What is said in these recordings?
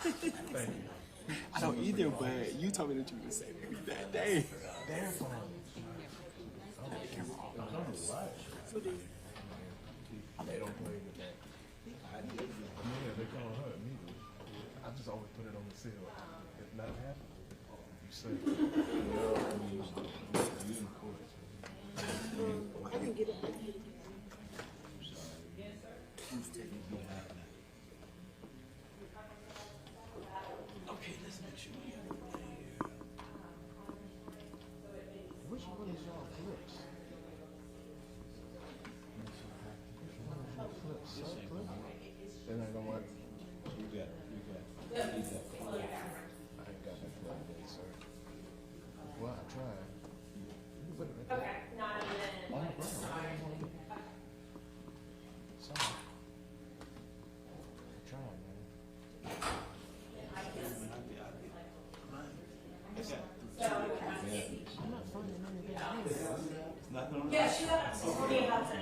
Thank you. I don't either, but you told me that you were the same with me that day. They're fine. They don't play with that. Yeah, they call her immediately. I just always put it on the seal. If nothing happens, you say. I didn't get it. Okay, let's make sure we have everything here. Which one is y'all flips? They're not gonna work. You got it. I ain't got that plug in, sir. Well, I tried. You put it right there. Okay, not even. On the ground. Sorry. I tried, man. I'm not finding anything. Yeah, she's told me about the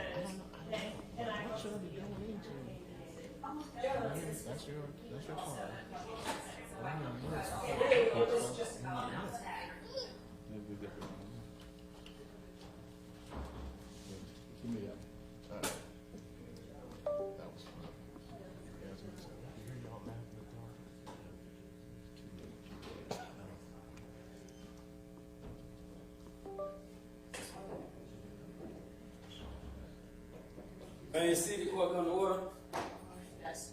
thing, and I What should I be going into? That's your fault. it was just about Give me that. That was fun. Yeah, I was gonna say, I can hear y'all laughing in the dark. Main City Court come to order. Yes.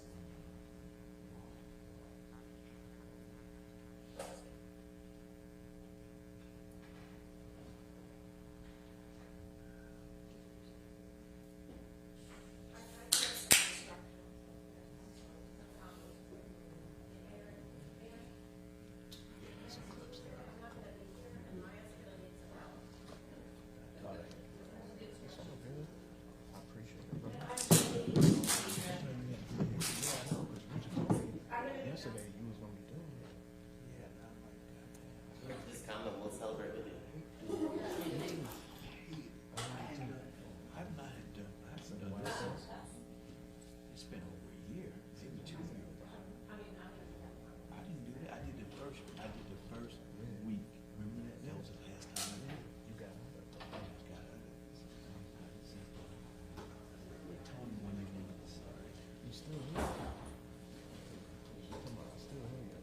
There's some clips there. It's all good. I appreciate it, brother. Yesterday you was gonna be doing it. This comment will celebrate with you. I've not had done. I haven't done this. It's been over a year. Maybe 2 years. I didn't do that. I did the first week. Remember that? That was the last time I did it. You got it. I just got out of it. Tell me when they need to start. You still here? Come on, I still hear you.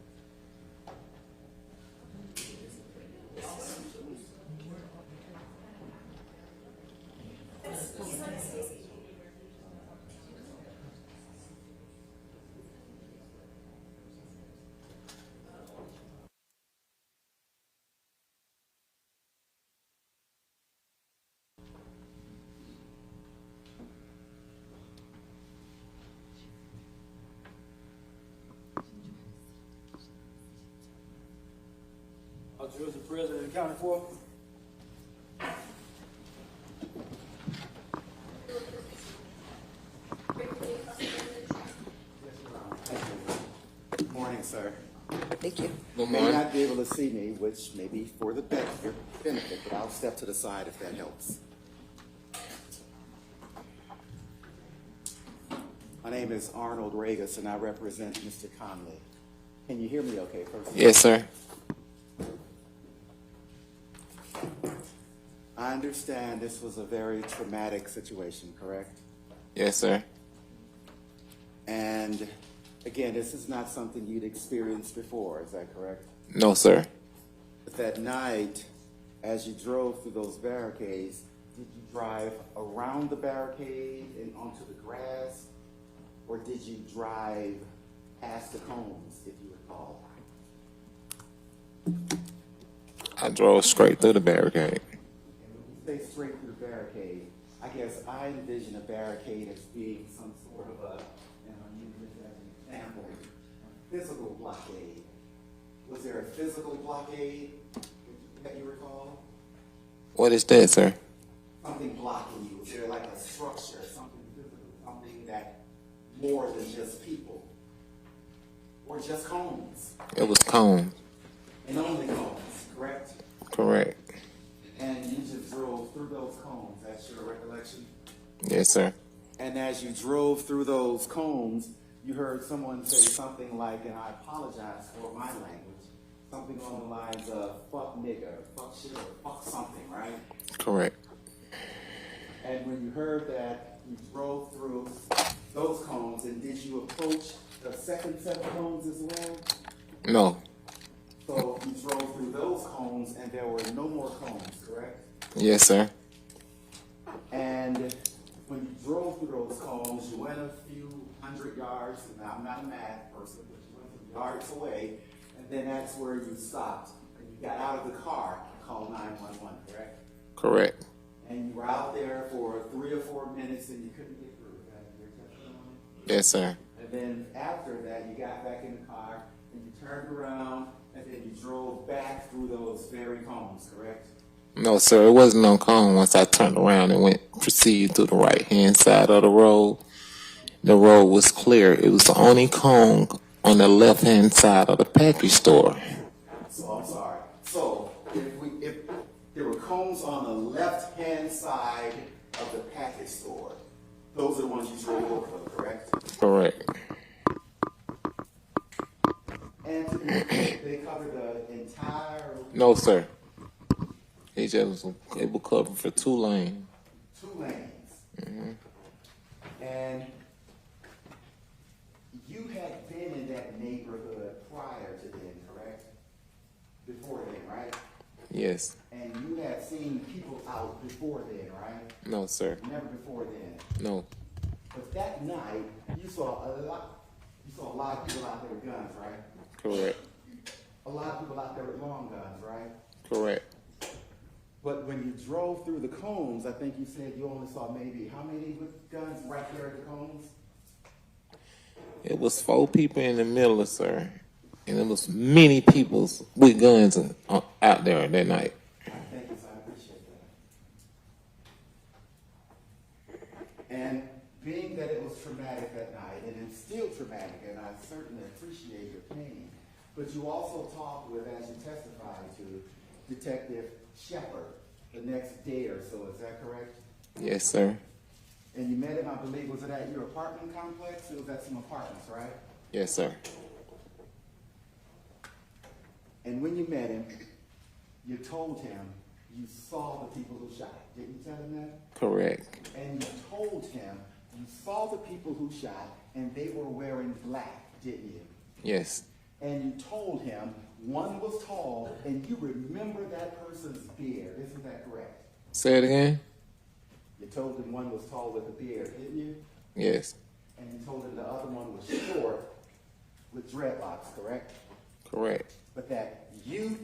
Judge and President accounted for. Good morning, sir. Thank you. You may not be able to see me, which may be for the your benefit, but I'll step to the side if that helps. My name is Arnold Ragas, and I represent Mr. Conley. Can you hear me okay, first? Yes, sir. I understand this was a very traumatic situation, correct? Yes, sir. And again, this is not something you'd experienced before, is that correct? No, sir. But that night, as you drove through those barricades, did you drive around the barricade and onto the grass, or did you drive past the cones, if you recall? I drove straight through the barricade. Say straight through the barricade. I guess I envision a barricade as being some sort of a, and I'm using this as an example, physical blockade. Was there a physical blockade that you recall? What is that, sir? Something blocking you. Was there like a structure, something physical, something that more than just people? Or just cones? It was cones. And only cones, correct? Correct. And you just drove through those cones, that's your recollection? Yes, sir. And as you drove through those cones, you heard someone say something like, and I apologize for my language, something along the lines of fuck nigga, fuck shit, or fuck something, right? Correct. And when you heard that, you drove through those cones, and did you approach the second set of cones as well? No. So you drove through those cones, and there were no more cones, correct? Yes, sir. And when you drove through those cones, you went a few hundred yards, and I'm not a math person, but you went some yards away, and then that's where you stopped. And you got out of the car and called 911, correct? Correct. And you were out there for 3 or 4 minutes, and you couldn't get through. Is that your testimony? Yes, sir. And then after that, you got back in the car, and you turned around, and then you drove back through those very cones, correct? No, sir. It wasn't no cone once I turned around and proceeded to the right-hand side of the road. The road was clear. It was the only cone on the left-hand side of the package store. So I'm sorry. So if there were cones on the left-hand side of the package store, those are the ones you drove over, correct? Correct. And to be clear, they covered the entire No, sir. It was covered for 2 lanes. 2 lanes. And you had been in that neighborhood prior to then, correct? Before then, right? Yes. And you had seen people out before then, right? No, sir. Never before then. No. But that night, you saw a lot of people out there with guns, right? Correct. A lot of people out there with long guns, right? Correct. But when you drove through the cones, I think you said you only saw maybe how many with guns right there at the cones? It was 4 people in the middle, sir. And it was many people with guns out there that night. Thank you, sir. I appreciate that. And being that it was traumatic that night, and it's still traumatic, and I certainly appreciate your pain, but you also talked with, as you testified to, Detective Schierbaum the next day or so. Is that correct? Yes, sir. And you met him, I believe, was it at your apartment complex? It was at some apartments, right? Yes, sir. And when you met him, you told him you saw the people who shot. Didn't you tell him that? Correct. And you told him you saw the people who shot and they were wearing black, didn't you? Yes. And you told him one was tall and you remember that person's beard. Isn't that correct? Say it again? You told him one was tall with a beard, didn't you? Yes. And you told him the other one was short with dreadlocks, correct? Correct. But that you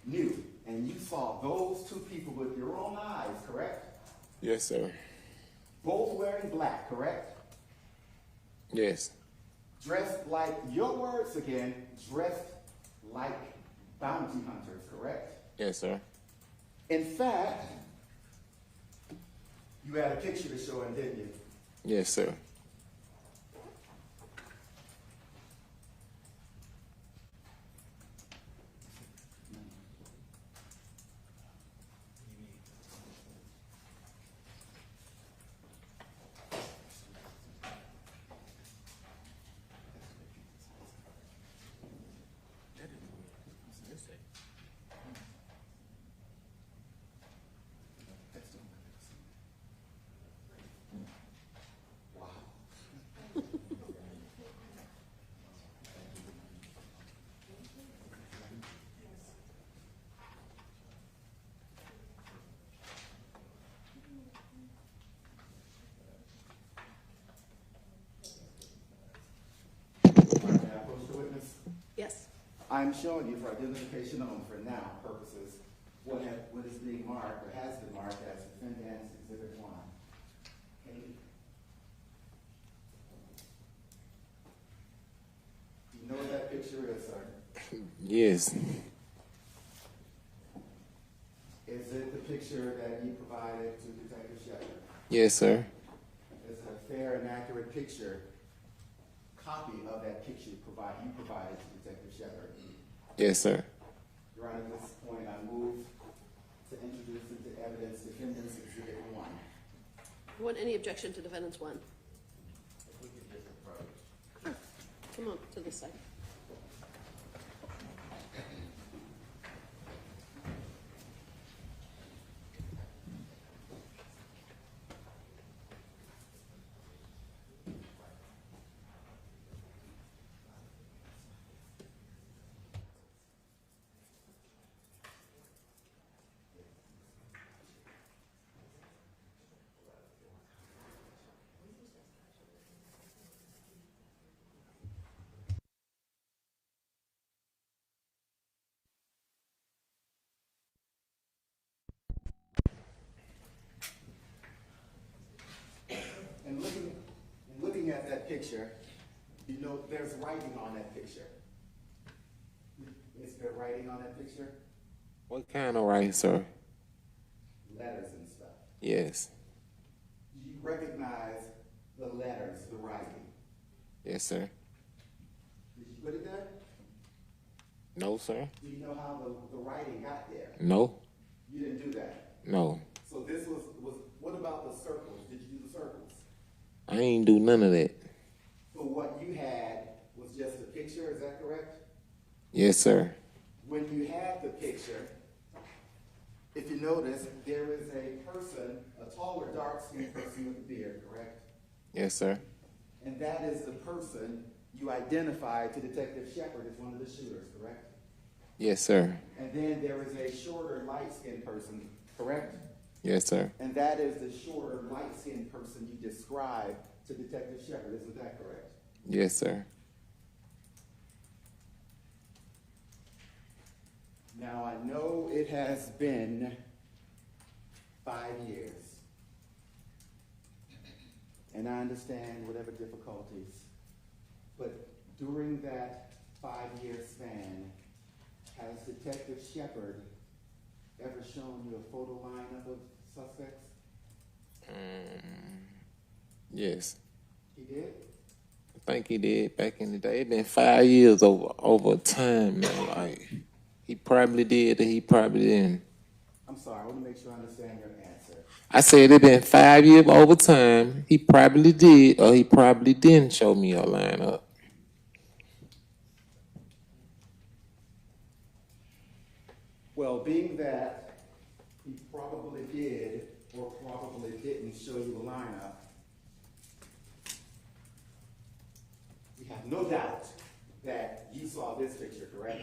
knew and you saw those 2 people with your own eyes, correct? Yes, sir. Both wearing black, correct? Yes. Dressed like, your words again, dressed like bounty hunters, correct? Yes, sir. In fact, you had a picture to show him, didn't you? Yes, sir. Yes. I'm showing you for identification only for now purposes what is being marked or has been marked as Defendant's Exhibit 1. Okay. You know what that picture is, sir? Yes. Is it the picture that you provided to Detective Schierbaum? Yes, sir. Is it a fair and accurate picture, copy of that picture you provided to Detective Schierbaum? Yes, sir. Your Honor, at this point, I move to introduce into evidence Defendant's Exhibit 1. Want any objection to Defendant's 1? If we could get the approach. Come on, to this side. And looking at that picture, you know there's writing on that picture. Is there writing on that picture? What kind of writing, sir? Letters and stuff. Yes. Do you recognize the letters, the writing? Yes, sir. Did you put it there? No, sir. Do you know how the writing got there? No. You didn't do that. No. So this was what about the circles? Did you do the circles? I ain't do none of that. So what you had was just a picture, is that correct? Yes, sir. When you had the picture, if you notice, there is a person, a taller, dark-skinned person with a beard, correct? Yes, sir. And that is the person you identified to Detective Shepard as one of the shooters, correct? Yes, sir. And then there is a shorter, light-skinned person, correct? Yes, sir. And that is the shorter, light-skinned person you described to Detective Shepard, isn't that correct? Yes, sir. Now, I know it has been 5 years, and I understand whatever difficulties, but during that 5-year span, has Detective Shepard ever shown you a photo lineup of suspects? Yes. He did? I think he did back in the day. It been 5 years over time, man. Like, he probably did or he probably didn't. I'm sorry, I want to make sure I understand your answer. I said it been 5 years over time. He probably did or he probably didn't show me a lineup. Well, being that he probably did or probably didn't show you a lineup, we have no doubt that you saw this picture, correct?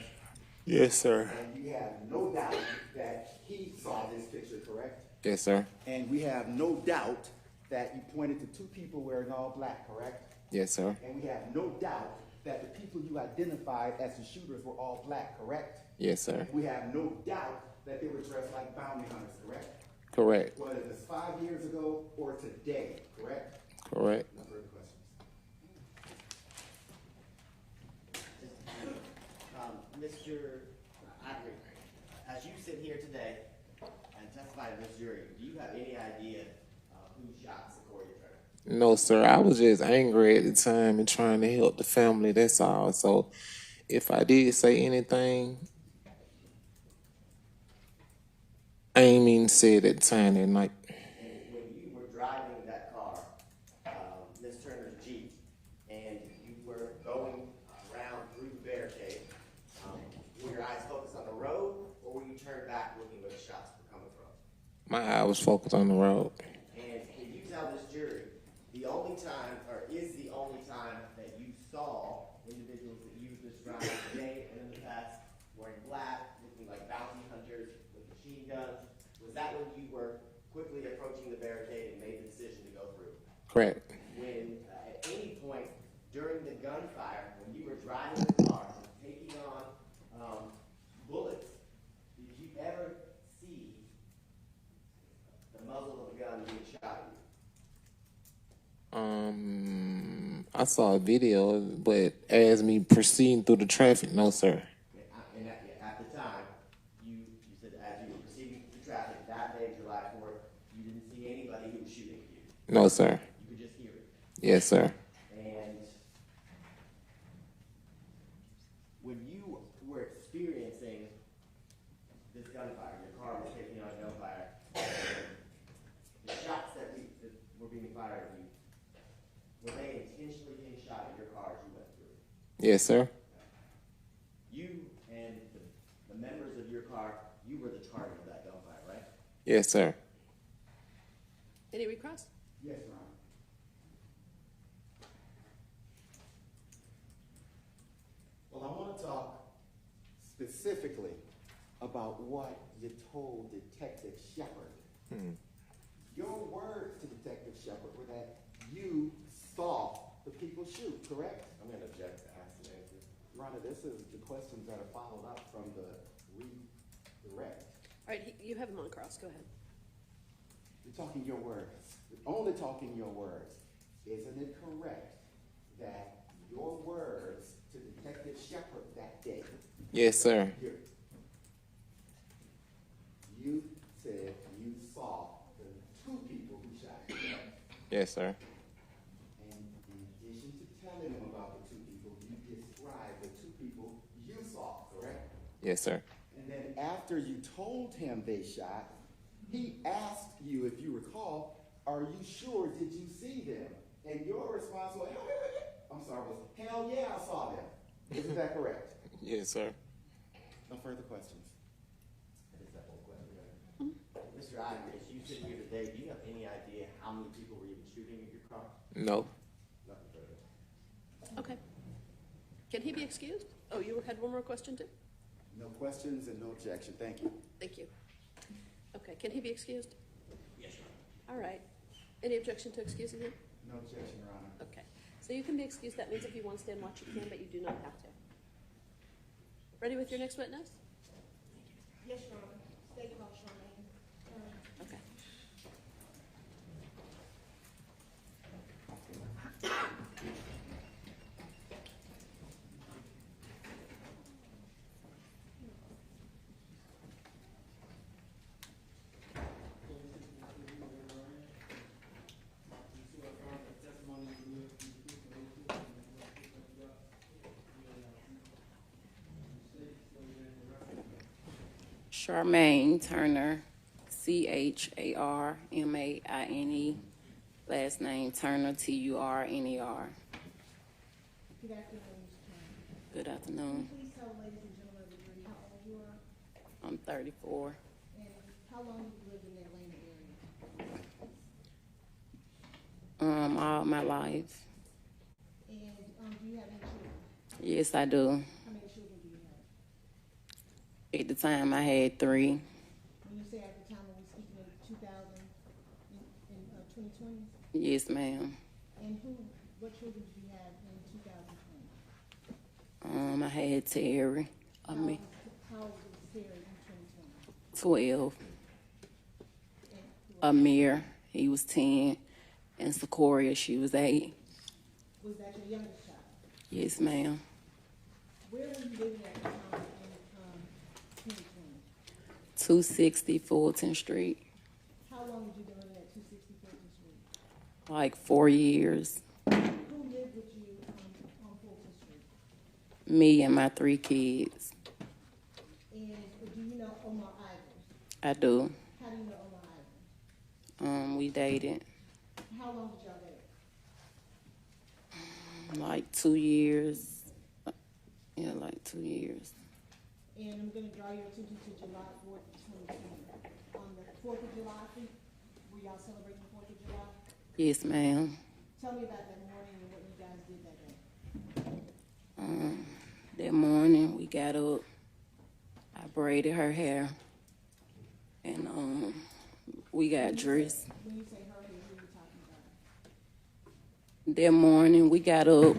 Yes, sir. And you have no doubt that he saw this picture, correct? Yes, sir. And we have no doubt that you pointed to two people wearing all black, correct? Yes, sir. And we have no doubt that the people you identified as the shooters were all black, correct? Yes, sir. We have no doubt that they were dressed like bounty hunters, correct? Correct. Whether it's 5 years ago or today, correct? Correct. No further questions. Mr. Ivory, as you sit here today and testify to this jury, do you have any idea who shot Secoriea Turner? No, sir. I was just angry at the time and trying to help the family. That's all. So if I did say anything, I ain't mean to say it at the time that night. And when you were driving that car, Ms. Turner's Jeep, and you were going around through the barricade, were your eyes focused on the road, or were you turned back looking where the shots were coming from? My eye was focused on the road. And can you tell this jury the only time, or is the only time that you saw individuals that you described today and in the past wearing black, looking like bounty hunters with machine guns? Was that when you were quickly approaching the barricade and made the decision to go through? Correct. When at any point during the gunfire, when you were driving the car and taking on bullets, did you ever see the muzzle of a gun being shot at you? I saw a video, but as me proceeding through the traffic, no, sir. And at the time, you said as you were proceeding through traffic that day, July 4th, you didn't see anybody who was shooting at you. No, sir. You could just hear it. Yes, sir. And when you were experiencing this gunfire, your car was taking on gunfire, the shots that were being fired at you, were they intentionally being shot at your car as you went through? Yes, sir. You and the members of your car, you were the target of that gunfire, right? Yes, sir. Any recross? Yes, Your Honor. Well, I want to talk specifically about what you told Detective Shepard. Your words to Detective Shepard were that you saw the people shoot, correct? I'm going to object to ask and answer. Your Honor, this is the questions that are followed up from the redirect. All right, you have him on cross. Go ahead. You're talking your words. You're only talking your words. Isn't it correct that your words to Detective Shepard that day? Yes, sir. You said you saw the two people who shot you, correct? Yes, sir. And in addition to telling him about the two people, you described the two people you saw, correct? Yes, sir. And then after you told him they shot, he asked you, if you recall, are you sure, did you see them? And your response was, hell yeah, I saw them. Isn't that correct? Yes, sir. No further questions. That is that whole question. Mr. Irish, you sit here today, do you have any idea how many people were even shooting at your car? No. Nothing further. Okay. Can he be excused? Oh, you had one more question too? No questions and no objection. Thank you. Thank you. Okay, can he be excused? Yes, Your Honor. All right. Any objection to excusing him? No objection, Your Honor. Okay. So you can be excused. That means if you want to stand watch, you can, but you do not have to. Ready with your next witness? Yes, Your Honor. State call Charmaine Turner. Okay. Charmaine Turner, Charmaine, last name Turner, Turner. Good afternoon, Ms. Turner. Good afternoon. Please tell ladies and gentlemen of the jury how old you are I'm 34. and how long you've lived in the Atlanta area. All my life. And do you have any children? Yes, I do. How many children do you have? At the time, I had 3. When you say at the time, are we speaking of 2020? Yes, ma'am. And what children did you have in 2020? I had Terry. How old was Terry in 2020? 12. And Amir, he was 10. And Secoriea, she was 8. was that your youngest child? Yes, ma'am. Where were you living at the time in 2020? 260 Fulton Street. How long did you been living at 260 Fulton Street? Like 4 years. Who lived with you on Fulton Street? Me and my 3 kids. And do you know Omar Ivers? I do. How do you know Omar Ivers? We dated How long did y'all date? like 2 years. Yeah, like 2 years. And I'm going to draw your attention to July 4th, 2020. On the 4th of July, were y'all celebrating the 4th of July? Yes, ma'am. Tell me about that morning and what you guys did that day. That morning we got up. I braided her hair. And we got dressed. When you say her, who are you talking about? That morning we got up.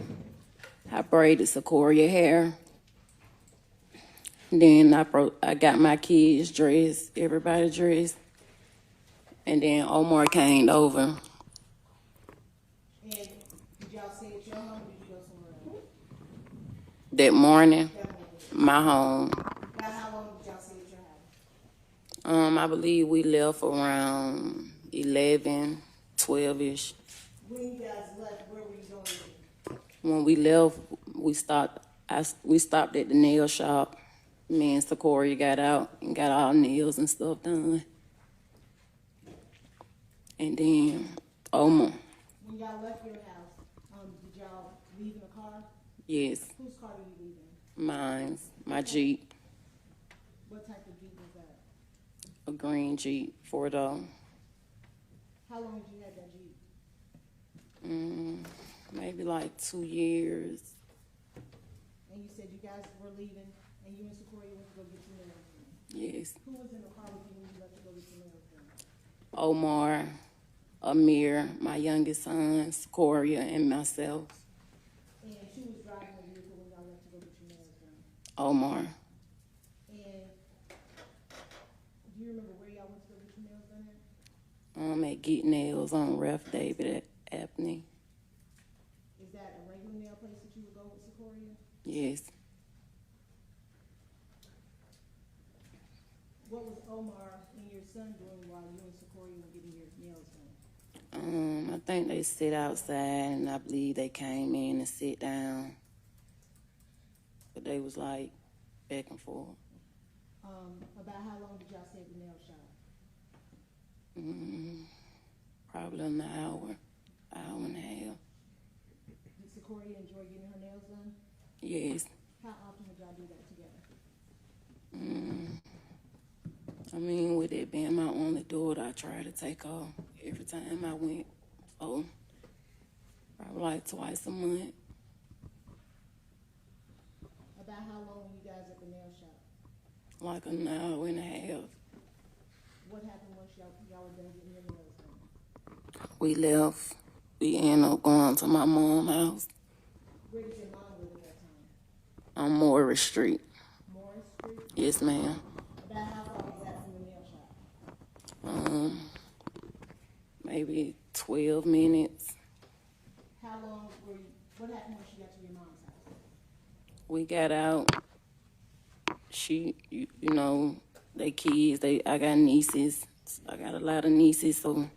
I braided Secoriea hair. Then I got my kids dressed, everybody dressed. And then Omar came over. And did y'all stay at your home or did you go somewhere else? That morning, That morning. my home. About how long did y'all stay at your house? I believe we left around 11, 12-ish. When you guys left, where were you going? When we left, we stopped at the nail shop. Me and Secoriea got out and got our nails and stuff done. And then Omar. When y'all left your house, did y'all leave in a car? Yes, Whose car were you leaving? mine's my Jeep, What type of Jeep was that? a green Jeep, 4-door. How long did you have that Jeep? Maybe like 2 years. And you said you guys were leaving, and you and Secoriea went to go get your nails done. Yes, Who was in the car with you when you left to go get your nails done? Omar, Amir, my youngest son, Secoriea, and myself. And she was driving the vehicle when y'all left to go get your nails done. Omar, And do you remember where y'all went to go get your nails done at? at Get Nails on Ralph David at Apney. Is that a regular nail place that you would go with Secoriea? Yes. What was Omar and your son doing while you and Secoriea were getting your nails done? I think they sit outside, and I believe they came in and sit down. But they was like back and forth. About how long did y'all stay at the nail shop? Probably an hour and a half. Did Secoriea enjoy getting her nails done? Yes. How often would y'all do that together? I mean, with it being my only daughter, I try to take her every time I went. So, probably like twice a month. About how long were you guys at the nail shop? Like an hour and a half. What happened once y'all were done getting your nails done? We left. We ended up going to my mom's house Where did your mom live at that time? on Morris Street. Morris Street? Yes, ma'am. About how far was that from the nail shop? Maybe 12 minutes. How long were you, what happened when she got to your mom's house? We got out. You know, they kids, I got nieces. I got a lot of nieces, so,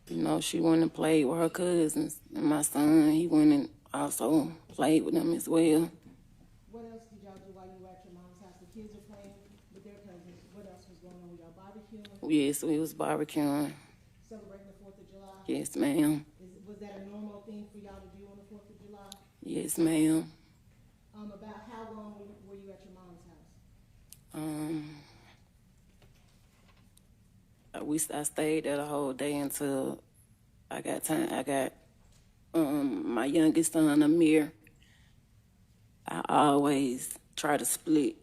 you know, she went and played with her cousins. And my son, he went and also played with them as well. What else did y'all do while you were at your mom's house? The kids are playing with their cousins. What else was going on? Were y'all barbecuing? Yes, we was barbecuing. Celebrating the 4th of July? Yes, ma'am. Was that a normal thing for y'all to do on the 4th of July? Yes, ma'am. About how long were you at your mom's house? I stayed there the whole day until I got time. I got my youngest son, Amir. I always try to split.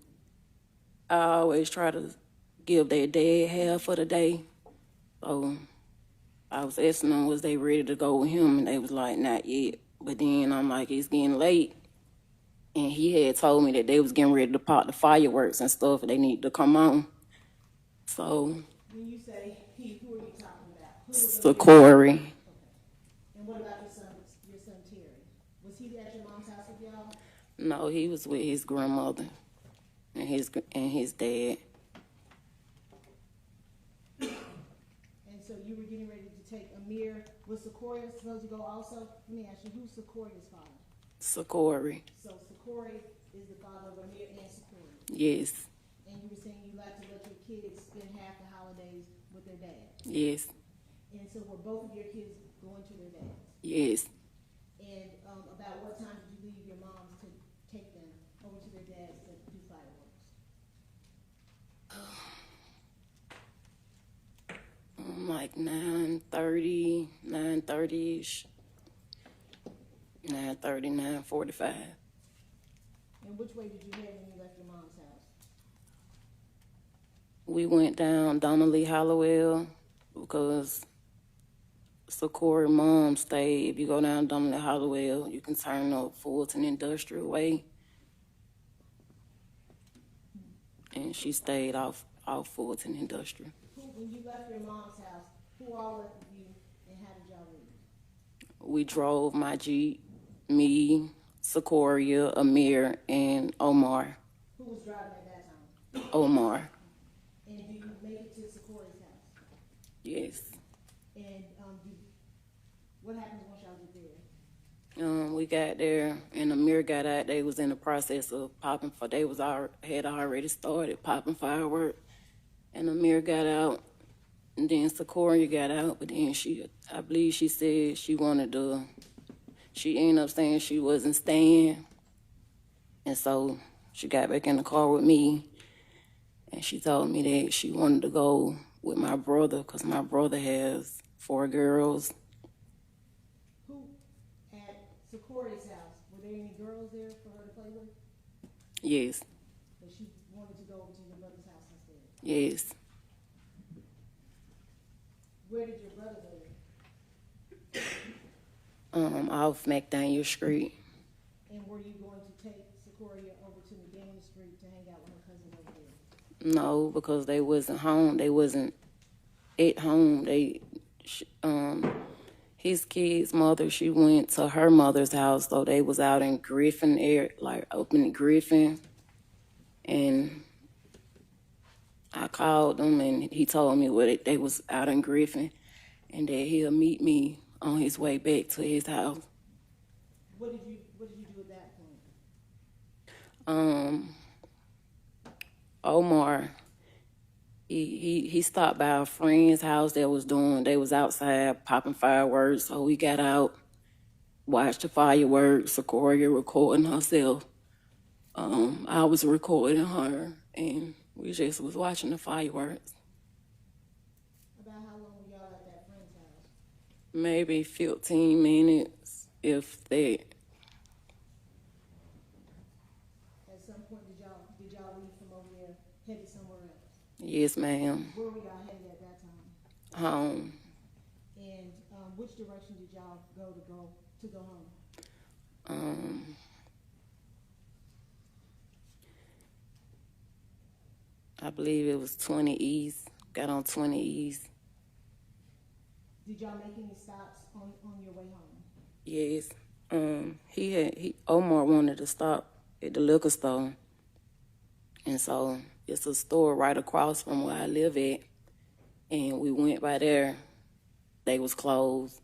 I always try to give their dad half for the day. So I was asking them, was they ready to go with him? And they was like, not yet. But then I'm like, it's getting late. And he had told me that they was getting ready to pop the fireworks and stuff, and they need to come on. So, When you say he, who are you talking about? Who was Secoriea. Okay. And what about your son Terry? Was he at your mom's house with y'all? No, he was with his grandmother and his dad. And so you were getting ready to take Amir. Was Secoriea supposed to go also? Let me ask you, who's Secoria's father? Secoriea. So Secoriea is the father of Amir and Secoriea. Yes. And you were saying you like to let your kids spend half the holidays with their dad. Yes. And so were both of your kids going to their dads? Yes. And about what time did you leave your moms to take them over to their dads to do fireworks? Like 9:30-ish. 9:30, 9:45. And which way did you head when you left your mom's house? We went down Donnelly Hollowell because Secoria's mom stayed. If you go down Donnelly Hollowell, you can turn up Fulton Industrial Way. And she stayed off Fulton Industrial. When you left your mom's house, who all left with you and how did y'all leave? We drove my Jeep, me, Secoriea, Amir, and Omar. Who was driving at that time? Omar. And do you make it to Secoria's house? Yes. And what happens once y'all get there? We got there, and Amir got out. They was in the process of popping. Had already started popping fireworks. And Amir got out, And then Secoriea got out, but then I believe she said she ended up saying she wasn't staying. And so she got back in the car with me, and she told me that she wanted to go with my brother because my brother has 4 girls. Who, at Secoria's house, were there any girls there for her to play with? Yes. But she wanted to go to your brother's house instead? Yes. Where did your brother live? Off McDaniel Street. And were you going to take Secoriea over to McDaniel Street to hang out with her cousin over there? No, because they wasn't home. They wasn't at home. His kid's mother, she went to her mother's house, so they was out in Griffin area, like up in Griffin. And I called him, and he told me they was out in Griffin, and that he'll meet me on his way back to his house. What did you do at that point? Omar, he stopped by a friend's house they was outside popping fireworks, so we got out, watched the fireworks, Secoriea recording herself. I was recording her, and we just was watching the fireworks. About how long were y'all at that friend's house? Maybe 15 minutes, if that. At some point, did y'all leave from over there, headed somewhere else? Yes, ma'am. Where were y'all headed at that time? Home. And which direction did y'all go home? I believe it was 20 East. Got on 20 East. Did y'all make any stops on your way home? Yes. Omar wanted to stop at the liquor store. And so it's a store right across from where I live at. And we went by there. They was closed.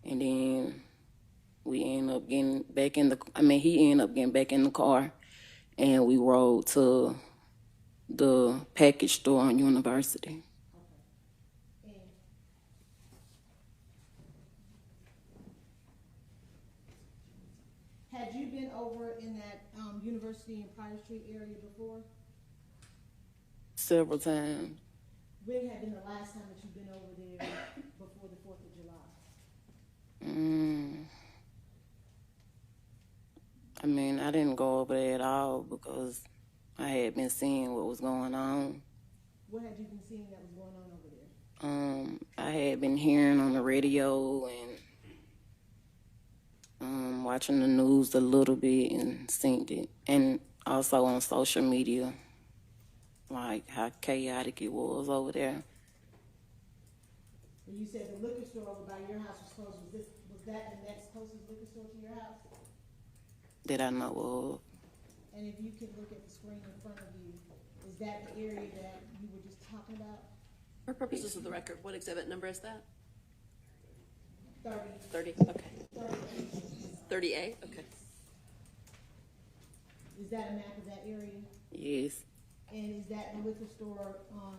And then we ended up getting back he ended up getting back in the car. And we rode to the package store on University. Okay. And had you been over in that University and Pryor Street area before? Several times. When had been the last time that you've been over there before the 4th of July? I didn't go over there at all because I had been seeing what was going on. What had you been seeing that was going on over there? I had been hearing on the radio and watching the news a little bit and seen it. And also on social media, like how chaotic it was over there. When you said the liquor store over by your house was closed, was that the next closest liquor store to your house? That I know of. And if you can look at the screen in front of you, is that the area that you were just talking about? For purposes of the record, what exhibit number is that? 30. 30, okay. 30A, okay. Is that a map of that area? Yes. And is that the liquor store on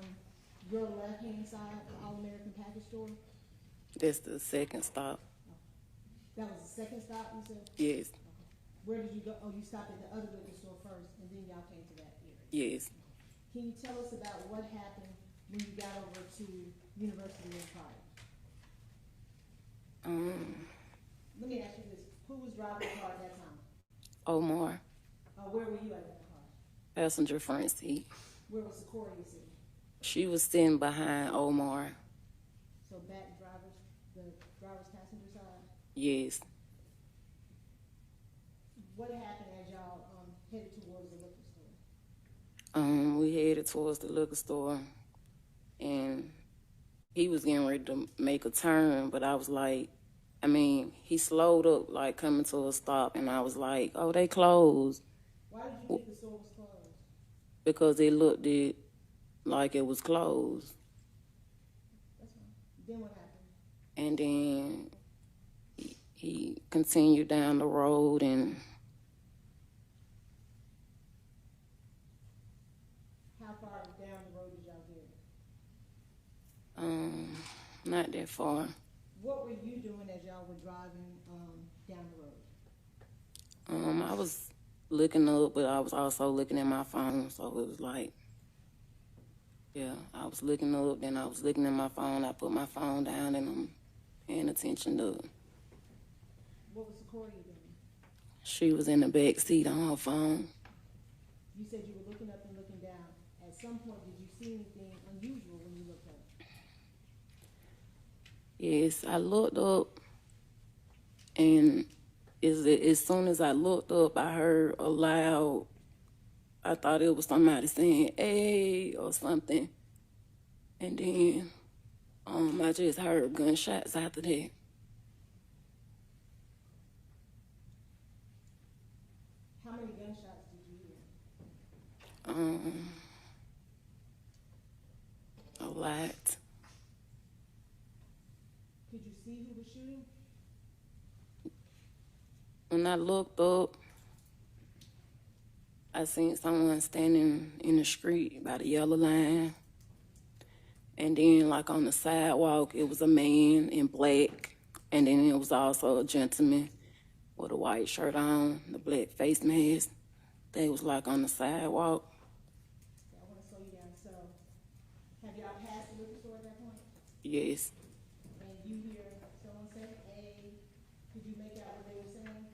your left-hand side, the All-American Package Store? That's the second stop. That was the second stop, you said? Yes. Okay. Where did you go? Oh, you stopped at the other liquor store first, and then y'all came to that area? Yes. Can you tell us about what happened when you got over to University of Pryor? Let me ask you this. Who was driving the car at that time? Omar. Where were you at that car? Passenger front seat. Where was Secoriea sitting? She was sitting behind Omar. So back the driver's passenger side? Yes. What happened as y'all headed towards the liquor store? We headed towards the liquor store, and he was getting ready to make a turn, but I was like, he slowed up, like coming to a stop, and I was like, oh, they closed. Why did you think the store was closed? Because it looked like it was closed. That's fine. Then what happened? And then he continued down the road, and how far down the road did y'all get? Not that far. What were you doing as y'all were driving down the road? I was looking up, but I was also looking at my phone, so it was like, yeah, I was looking up, then I was looking at my phone. I put my phone down, and I'm paying attention to it. What was Secoriea doing? She was in the back seat on her phone. You said you were looking up and looking down. At some point, did you see anything unusual when you looked up? Yes, I looked up, and as soon as I looked up, I heard a loud, I thought it was somebody saying, "Hey," or something. And then I just heard gunshots after that. How many gunshots did you hear? A lot. Could you see who was shooting? When I looked up, I seen someone standing in the street by the yellow line. And then, like on the sidewalk, it was a man in black. And then it was also a gentleman with a white shirt on, the black face mask. They was like on the sidewalk. So I want to slow you down. So, have y'all passed the liquor store at that point? Yes. And you hear someone say, "Hey," could you make out what they were saying?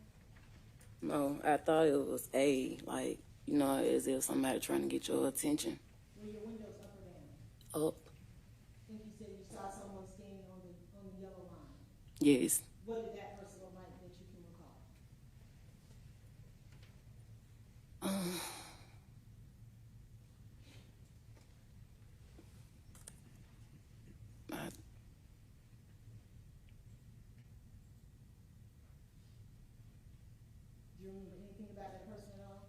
No, I thought it was like, as if somebody trying to get your attention. Were your windows up or down? Up. I think you said you saw someone standing on the yellow line. Yes. What did that person look like that you can recall? Do you remember anything about that person at all?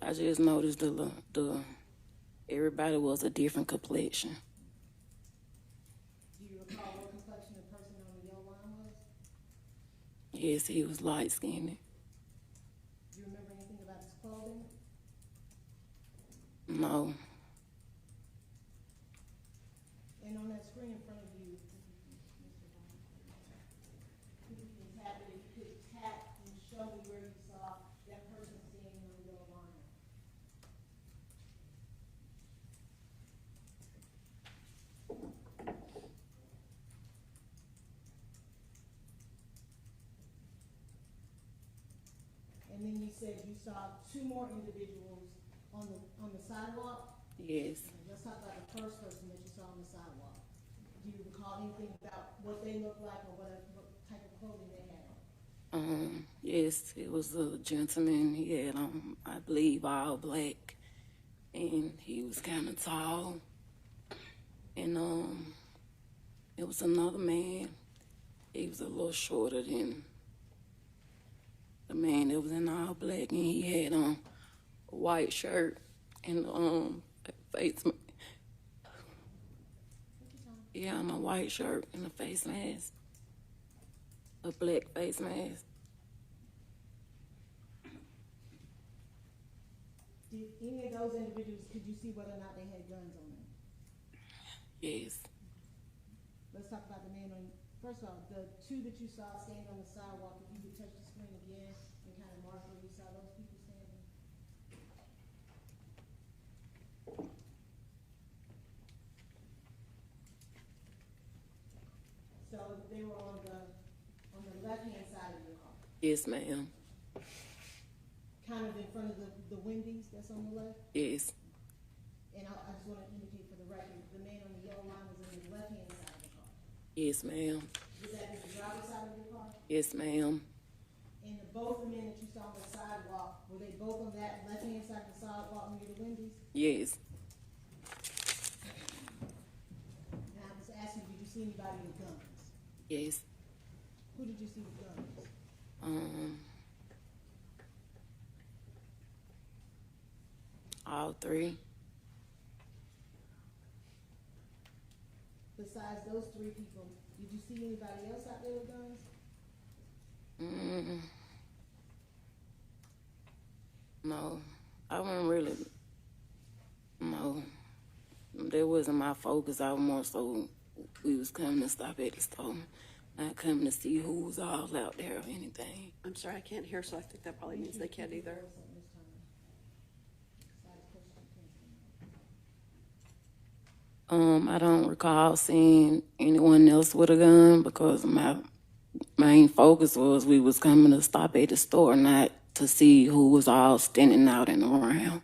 I just noticed the everybody was a different complexion. Do you recall what complexion the person on the yellow line was? Yes, he was light skinned. Do you remember anything about his clothing? No. And on that screen in front of you, if you can tap it, if you could tap and show me where you saw that person standing on the yellow line. And then you said you saw two more individuals on the sidewalk? Yes. Let's talk about the first person that you saw on the sidewalk. Do you recall anything about what they looked like or what type of clothing they had on? Yes, it was a gentleman. He had I believe, all black, and he was kind of tall. And it was another man. He was a little shorter than the man that was in all black, and he had on a white shirt and face. Yeah, on a white shirt and a face mask, a black face mask. Did any of those individuals, could you see whether or not they had guns on them? Yes. Let's talk about the man on, first of all, the two that you saw standing on the sidewalk, if you could touch the screen again and kind of mark where you saw those people standing. So they were on the left-hand side of your car? Yes, ma'am. Kind of in front of the Wendy's that's on the left? Yes. And I just want to indicate for the record, the man on the yellow line was in the left-hand side of the car. Yes, ma'am. Was that the driver's side of your car? Yes, ma'am. And both the men that you saw on the sidewalk, were they both on that left-hand side of the sidewalk near the Wendy's? Yes. And I was asking, did you see anybody with guns? Yes. Who did you see with guns? All three. Besides those three people, did you see anybody else out there with guns? No, I wasn't really. No, That wasn't my focus. I was more so, we was coming to stop at the store, not coming to see who was all out there or anything. I'm sorry, I can't hear, so I think that probably means they can't either. I don't recall seeing anyone else with a gun because my main focus was we was coming to stop at the store, not to see who was all standing out and around.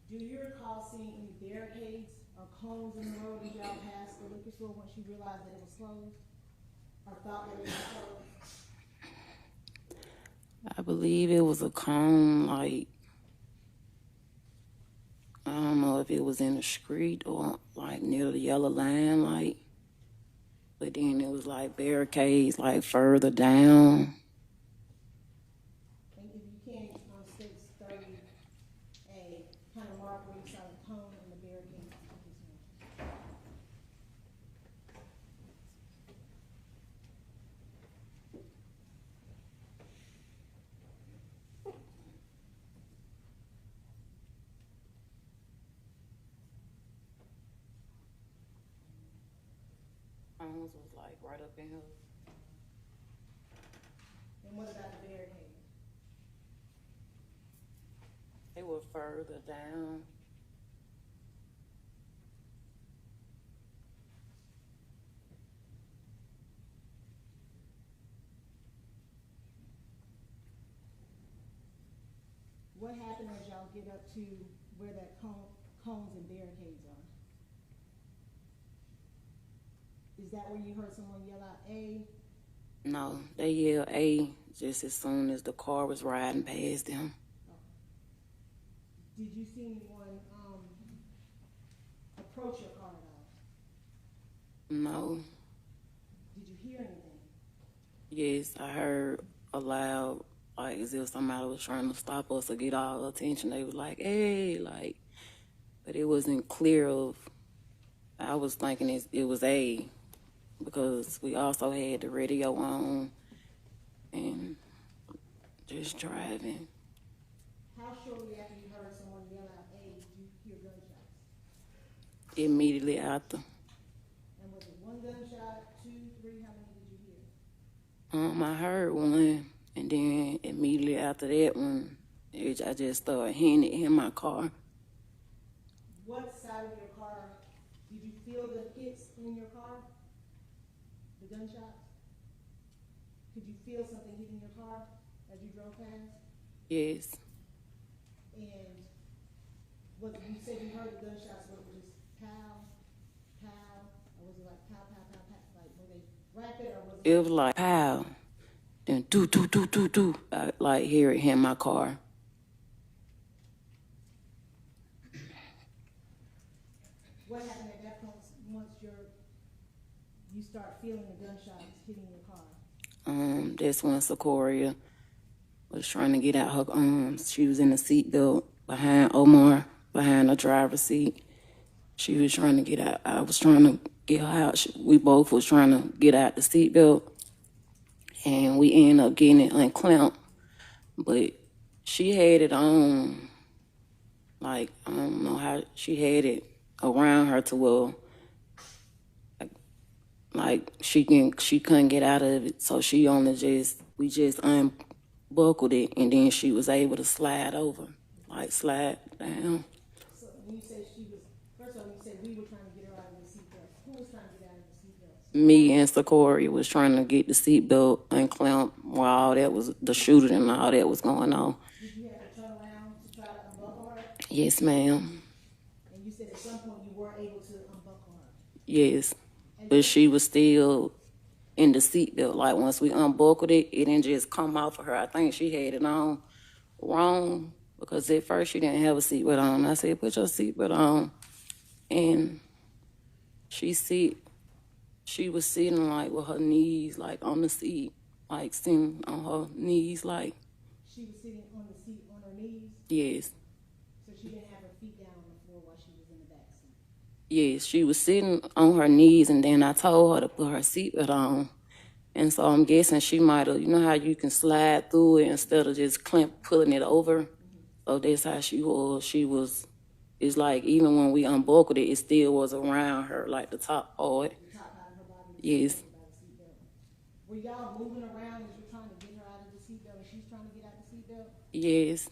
Do you recall seeing any barricades or cones in the road as y'all passed the liquor store once you realized that it was closed? Or thought that it was closed? I believe it was a cone, like, I don't know if it was in the street or like near the yellow line, like, but then it was like barricades like further down. And if you can, on 630A, kind of mark where you saw the cone and the barricade. Cones was like right up in here. And what about the barricade? They were further down. What happened as y'all get up to where that cones and barricades are? Is that where you heard someone yell out A? No, they yelled A just as soon as the car was riding past them. Did you see anyone approach your car at all? No. Did you hear anything? Yes, I heard a loud, like as if somebody was trying to stop us or get our attention. They was like, hey, like, but it wasn't clear of, I was thinking it was A, because we also had the radio on and just driving. How shortly after you heard someone yell out A, did you hear gunshots? Immediately after. And was it one gunshot, 2, 3, how many did you hear? I heard one, and then immediately after that one, I just started hearing it in my car. What side of your car, did you feel the hits in your car? The gunshots? Could you feel something hitting your car as you drove past? Yes. And what you said you heard the gunshots, what was just pow, pow, or was it like pow, pow, pow, pow, like were they rapid or was it? It was like pow, then do, do, do, do, do. I like hear it in my car. What happened at that point once you start feeling the gunshots hitting your car? That's when Secoriea was trying to get out her she was in the seatbelt behind Omar, behind the driver's seat. She was trying to get out. I was trying to get her out. We both was trying to get out the seatbelt, and we ended up getting it unclamped. But she had it on, like, I don't know how, she had it around her to where, like she couldn't get out of it. So we just unbuckled it, and then she was able to slide over, like slide down. So when you said first of all, you said we were trying to get her out of the seatbelt. Who was trying to get out of the seatbelt? Me and Secoriea was trying to get the seatbelt unclamped while all that was, the shooting and all that was going on. Did you have to turn around to try to unbuckle her? Yes, ma'am. And you said at some point you were able to unbuckle her. Yes. But she was still in the seatbelt. Like, once we unbuckled it, it didn't just come off of her. I think she had it on wrong, because at first she didn't have a seatbelt on. I said, put your seatbelt on. And she was sitting, like, with her knees, like, on the seat, like, sitting on her knees, like. She was sitting on the seat on her knees? Yes. So she didn't have her feet down on the floor while she was in the back seat? Yes, she was sitting on her knees, and then I told her to put her seatbelt on. And so I'm guessing she might have, you know how you can slide through it instead of just pulling it over? Mm-hmm. So that's how she was. She was it's like even when we unbuckled it, it still was around her, like the top part. The top part of her body was Yes. protected by the seatbelt. Were y'all moving around as you're trying to get her out of the seatbelt and she's trying to get out of the seatbelt? Yes.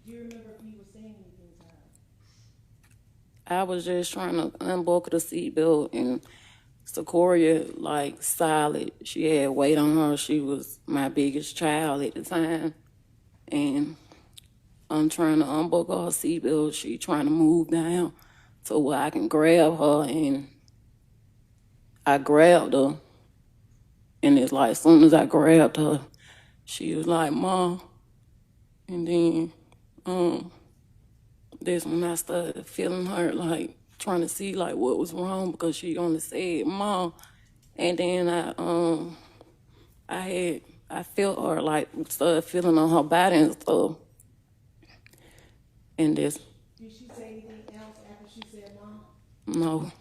Do you remember if you were saying anything to her? I was just trying to unbuckle the seatbelt, and Secoriea, like, solid. She had weight on her. She was my biggest child at the time. And I'm trying to unbuckle her seatbelt. She trying to move down so where I can grab her, and I grabbed her. And it's like, as soon as I grabbed her, she was like, Mom. And then, that's when I started feeling her, like, trying to see, like, what was wrong, because she only said, Mom. And then I felt her, like, started feeling on her body and stuff. And this, Did she say anything else after she said Mom? no,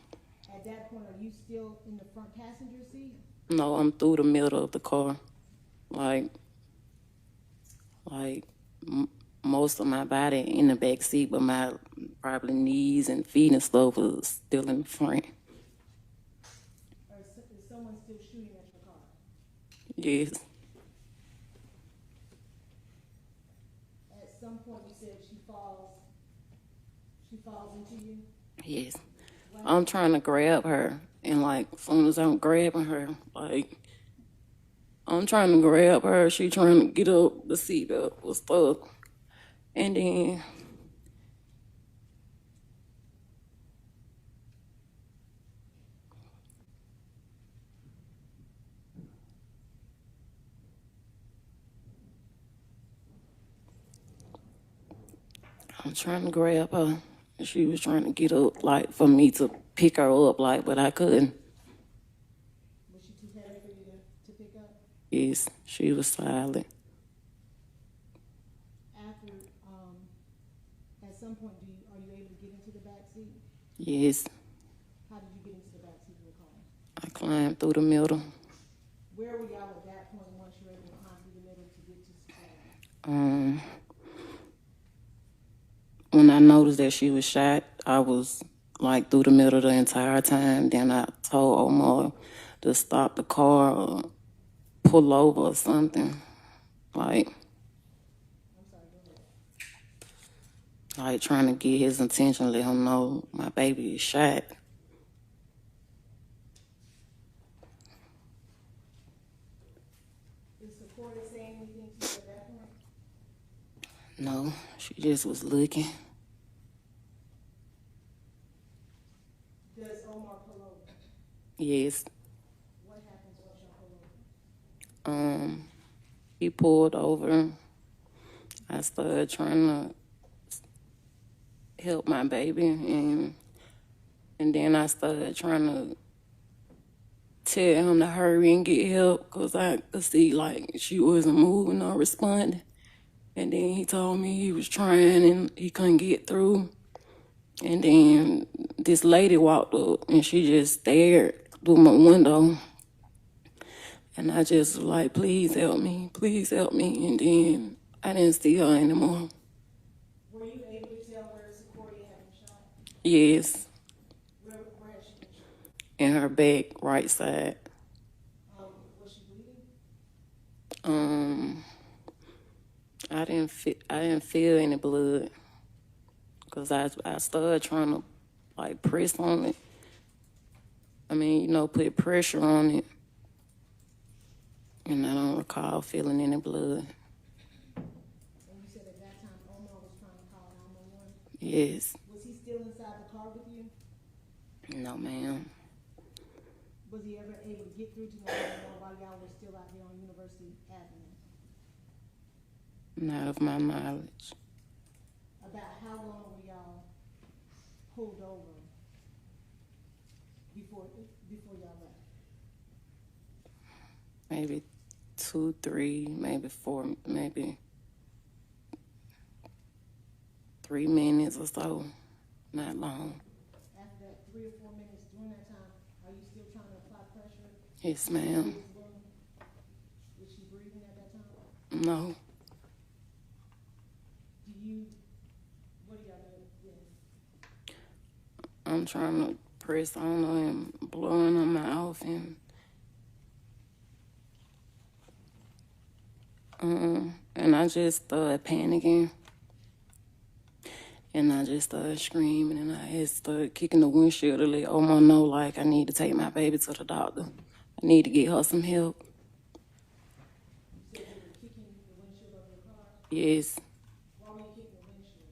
At that point, are you still in the front passenger seat? no, I'm through the middle of the car. Like most of my body in the back seat, but my probably knees and feet and stuff was still in the front. Or is someone still shooting at your car? Yes, At some point, you said she falls into you? yes. I'm trying to grab her, and like, as soon as I'm grabbing her, like, I'm trying to grab her, she trying to get up, the seatbelt was stuck. And then I'm trying to grab her. She was trying to get up, like, for me to pick her up, like, but I couldn't. Was she too heavy for you to pick up? Yes, she was silent. After, at some point, are you able to get into the back seat? Yes, How did you get into the back seat of the car? I climbed through the middle. Where were y'all at that point once you were able to climb through the middle to get to Secoriea? When I noticed that she was shot, I was like through the middle the entire time. Then I told Omar to stop the car or pull over or something. Like trying to get his attention, let him know my baby is shot. Did Secoriea say anything to you at that point? No, she just was looking. Does Omar pull over? Yes. What happens once y'all pull over? He pulled over. I started trying to help my baby, and then I started trying to tell him to hurry and get help, because I could see like she wasn't moving or responding. And then he told me he was trying and he couldn't get through. And then this lady walked up and she just stared through my window. And I just was like, please help me, please help me. And then I didn't see her anymore. Were you able to tell where Secoriea had been shot? Yes, Where had she been shot? in her back, right side. Was she bleeding? I didn't feel any blood, because I started trying to like press on it. I mean, put pressure on it. And I don't recall feeling any blood. And you said at that time Omar was trying to call 911? Yes. Was he still inside the car with you? No, ma'am. Was he ever able to get through to 911 while y'all were still out here on University Avenue? Not of my knowledge. About how long were y'all pulled over before y'all left? Maybe 2, 3, maybe 4, maybe 3 minutes or so. Not long. After that 3 or 4 minutes, during that time, are you still trying to apply pressure? Yes, ma'am. Was she breathing at that time? No. What do y'all do then? I'm trying to press on her and blowing her mouth and I just started panicking. And I just started screaming, and I had started kicking the windshield to let Omar know, like, I need to take my baby to the doctor. I need to get her some help. You said you were kicking the windshield of your car? Yes. Why were you kicking the windshield?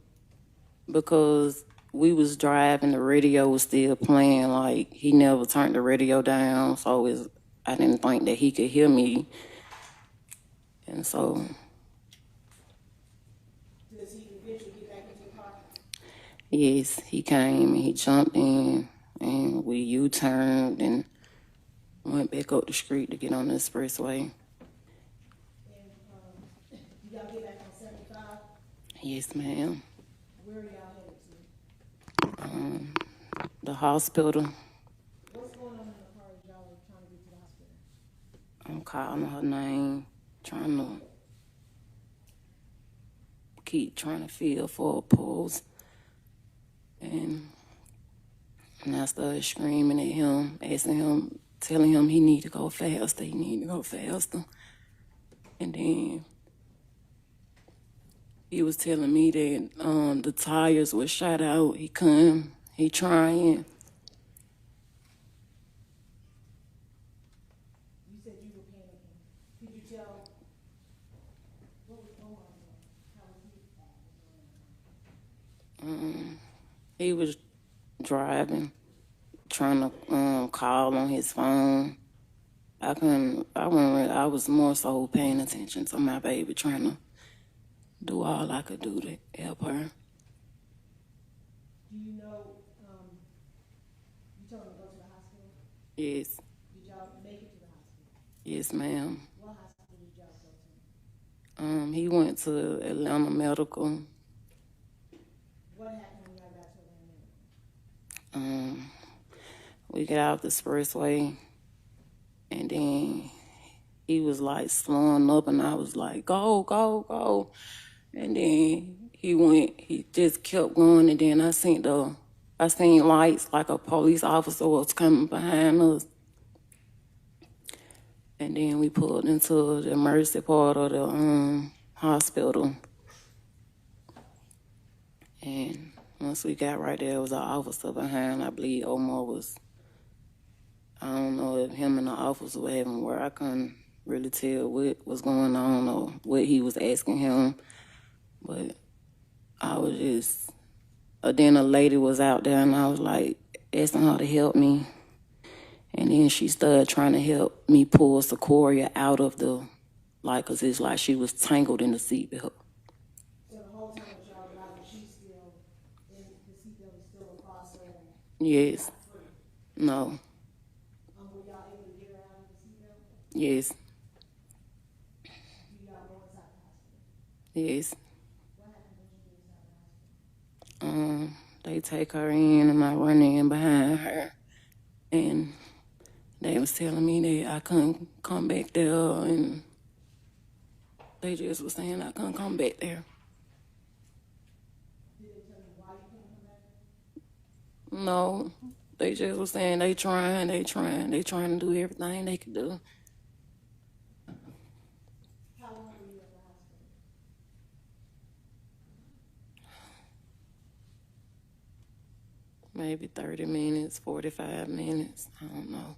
Because we was driving, the radio was still playing, like, he never turned the radio down, so I didn't think that he could hear me. And so... Does he eventually get back into the car? Yes, he came and he jumped in, and we U-turned and went back up the street to get on the expressway. And do y'all get back on 75? Yes, ma'am. Where are y'all headed to? The hospital. What's going on in the car as y'all are trying to get to the hospital? I'm calling her name, trying to feel for a pulse. And I started screaming at him, asking him, telling him he need to go faster, And then he was telling me that the tires were shot out. He couldn't, he trying. You said you were panicking. Could you tell what was going on? How was he? He was driving, trying to call on his phone. I was more so paying attention to my baby, trying to do all I could do to help her. Do you know, you told him to go to the hospital? Yes. Did y'all make it to the hospital? Yes, ma'am. What hospital did y'all go to? He went to Atlanta Medical. What happened when y'all got to Atlanta Medical? We got out the expressway, and then he was like slowing up, and I was like, go, go, go. And then he just kept going, and then I seen lights like a police officer was coming behind us. And then we pulled into the emergency part of the hospital. And once we got right there, was an officer behind. I believe Omar was, I don't know if him and the officer were having where I couldn't really tell what was going on or what he was asking him. But I was just, then a lady was out there and I was like asking her to help me. And then she started trying to help me pull Secoriea out of cause it's like she was tangled in the seatbelt. So the whole time that y'all driving, she's still, the seatbelt is still across her? Yes. No. Were y'all able to get her out of the seatbelt? Yes. Do y'all go inside the hospital? Yes. What happened when you get inside the hospital? They take her in and I run in behind her. And they was telling me that I couldn't come back there, and they just was saying I couldn't come back there. Did they tell you why you couldn't come back? No, they just was saying they trying to do everything they could do. How long were you at the hospital? Maybe 30 minutes, 45 minutes, I don't know.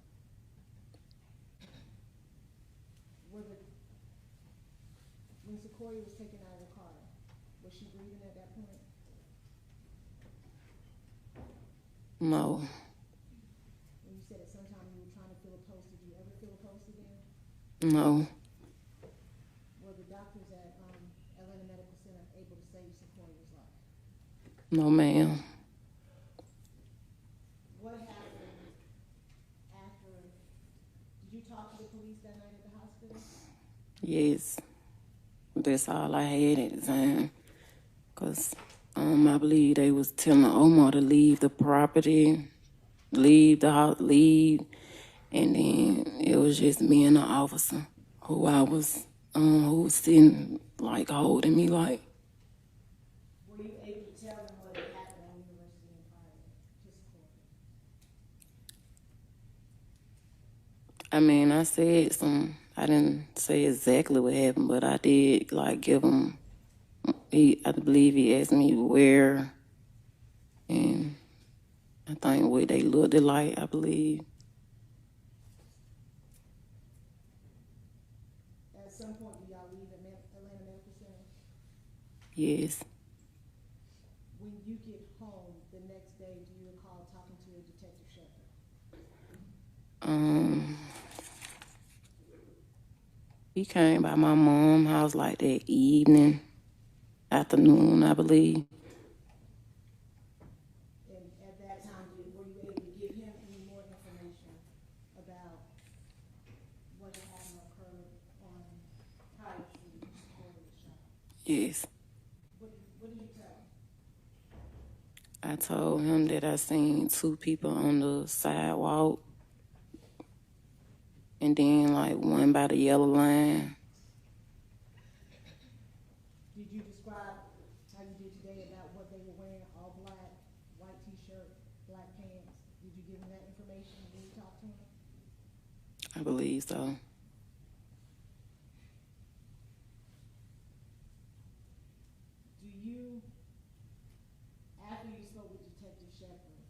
When Secoriea was taken out of the car, was she breathing at that point? No. When you said at some time you were trying to feel a pulse, did you ever feel a pulse again? No. Were the doctors at Atlanta Medical Center able to save Secoria's life? No, ma'am. What happened after, did you talk to the police that night at the hospital? Yes. That's all I had at the time. Because I believe they was telling Omar to leave the property, leave the house, leave. And then it was just me and the officer who was sitting, like, holding me, like. Were you able to tell them what had happened on University and Private to Secoriea? I mean, I didn't say exactly what happened, but I did, like, give him, I believe he asked me where, and I think what they looked like, I believe. At some point, do y'all leave Atlanta Medical Center? Yes. When you get home the next day, do you recall talking to Detective Schierbaum? He came by my mom's house like that evening, afternoon, I believe. And at that time, were you able to give him any more information about what happened occurred on prior to the shot? Yes. What did you tell him? I told him that I seen two people on the sidewalk, and then like one by the yellow line. Did you describe how you did today about what they were wearing, all black, white t-shirt, black pants? Did you give him that information when you talked to him? I believe so. Do you, after you spoke with Detective Schierbaum,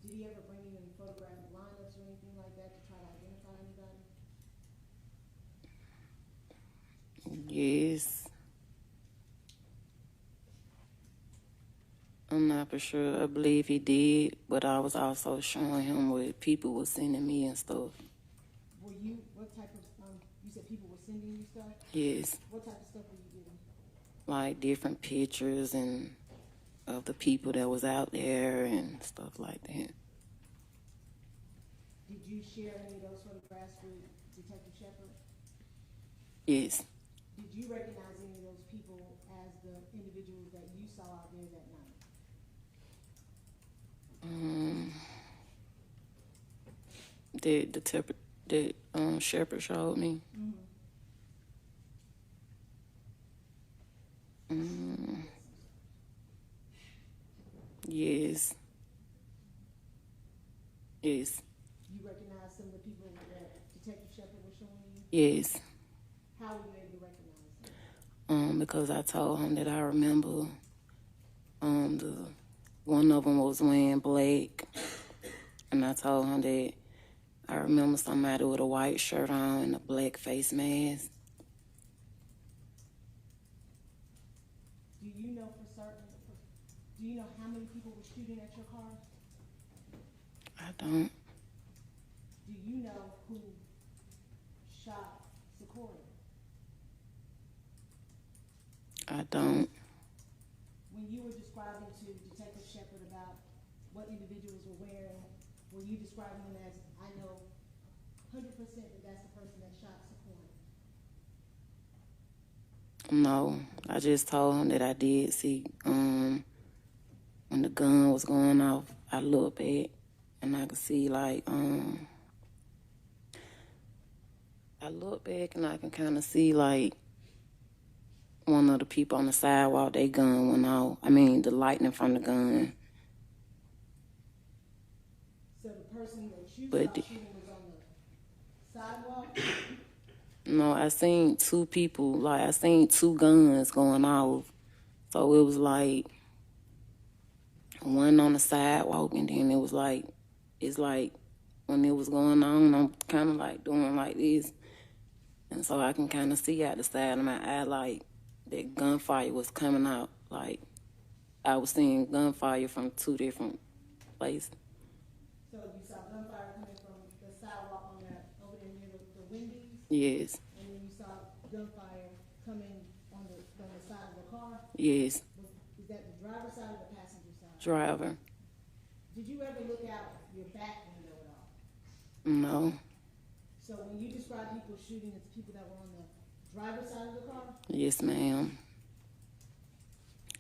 did he ever bring you any photographic lineups or anything like that to try to identify anybody? Yes. I'm not for sure. I believe he did, but I was also showing him what people were sending me and stuff. Were you, what type of, you said people were sending you stuff? Yes. What type of stuff were you getting? Like different pictures and of the people that was out there and stuff like that. Did you share any of those photographs with Detective Schierbaum? Yes. Did you recognize any of those people as the individuals that you saw out there that night? That Shepherd showed me. Yes. Yes. You recognize some of the people that Detective Schierbaum was showing you? Yes. How were you able to recognize them? Because I told him that I remember one of them was wearing black, and I told him that I remember somebody with a white shirt on and a black face mask. Do you know for certain, do you know how many people were shooting at your car? I don't. Do you know who shot Secoriea? I don't. When you were describing to Detective Schierbaum about what individuals were wearing, were you describing them as, I know 100% that that's the person that shot Secoriea? No, I just told him that I did see when the gun was going off, I looked back and I could see like I look back and I can kind of see like one of the people on the sidewalk, their gun went off. I mean, the lightning from the gun. So the person that you But saw shooting was on the sidewalk? No, I seen two people, like I seen two guns going off. So it was like one on the sidewalk, and then it was like, it's like when it was going on, I'm kind of like doing like this. And so I can kind of see out the side of my eye, like that gunfire was coming out. Like I was seeing gunfire from two different places. So you saw gunfire coming from the sidewalk on that, over there near the Wendy's? Yes. And then you saw gunfire coming on the side of the car? Yes. Is that the driver's side or the passenger side? Driver. Did you ever look out your back window at all? No. So when you describe people shooting, it's people that were on the driver's side of the car? Yes, ma'am.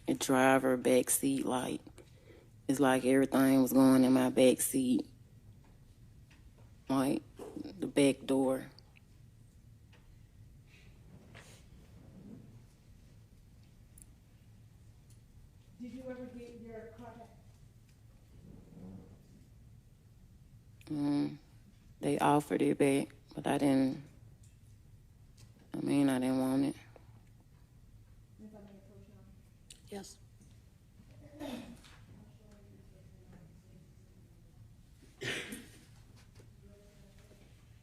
A driver, back seat, like, it's like everything was going in my back seat. Like, the back door. Did you ever get your car back? They offered it back. But I didn't want it. If I may approach now. Yes.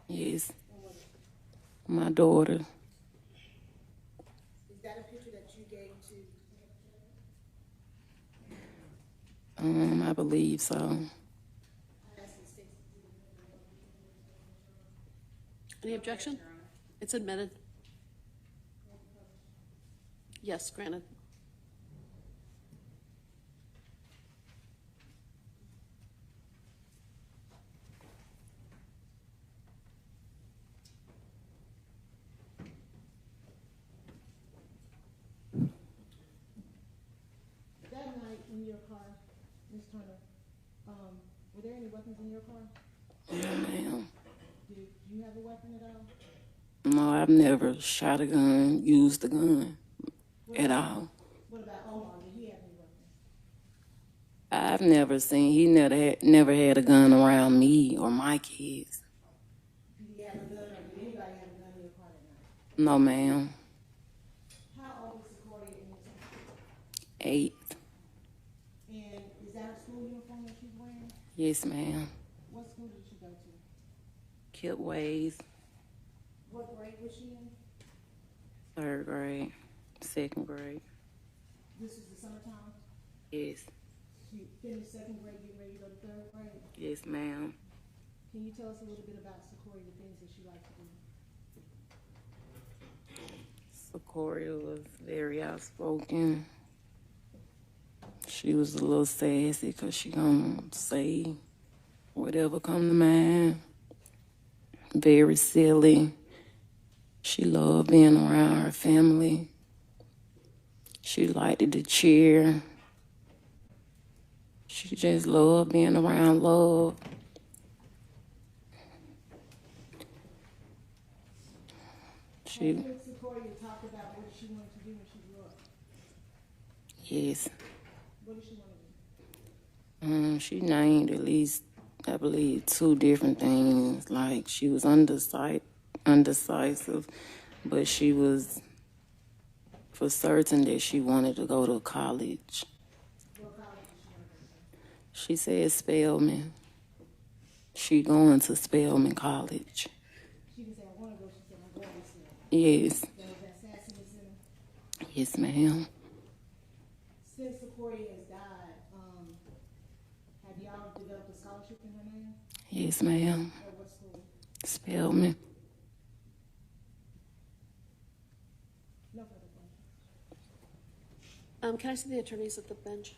Yes. My daughter. Is that a picture that you gave to? I believe so. Any objection? It's admitted. Yes, granted. That night in your car, Ms. Turner, were there any weapons in your car? No, ma'am. Did you have a weapon at all? No, I've never shot a gun, used a gun at all. What about Omar? Did he have any weapons? I've never seen, he never had a gun around me or my kids. Did he have a gun, or did anybody have a gun in your car that night? No, ma'am. How old was Secoriea in your time? 8. And is that a school uniform that she's wearing? Yes, ma'am. What school did she go to? Kip Ways, What grade was she in? 3rd grade, 2nd grade. This is the summertime? Yes. She finished 2nd grade, getting ready to go to 3rd grade? Yes, ma'am. Can you tell us a little bit about Secoriea, the things that she liked to do? Secoriea was very outspoken. She was a little sassy because she gonna say whatever come to mind. Very silly. She loved being around her family. She liked to cheer. She just loved being around love. I think Secoriea talked about what she wanted to do when she grew up. Yes. What did she want to do? She named at least, I believe, 2 different things. Like she was undecisive, but she was for certain that she wanted to go to college. What college did she want to go to? She said Spelman. She going to Spelman College. She didn't say, I want to go. She said, I'm going to Spelman. Yes. That was that sassiness in her. Yes, ma'am. Since Secoriea has died, have y'all developed a scholarship in her name? Yes, ma'am. Or what school? Spelman. No further questions. Can I see the attorneys at the bench?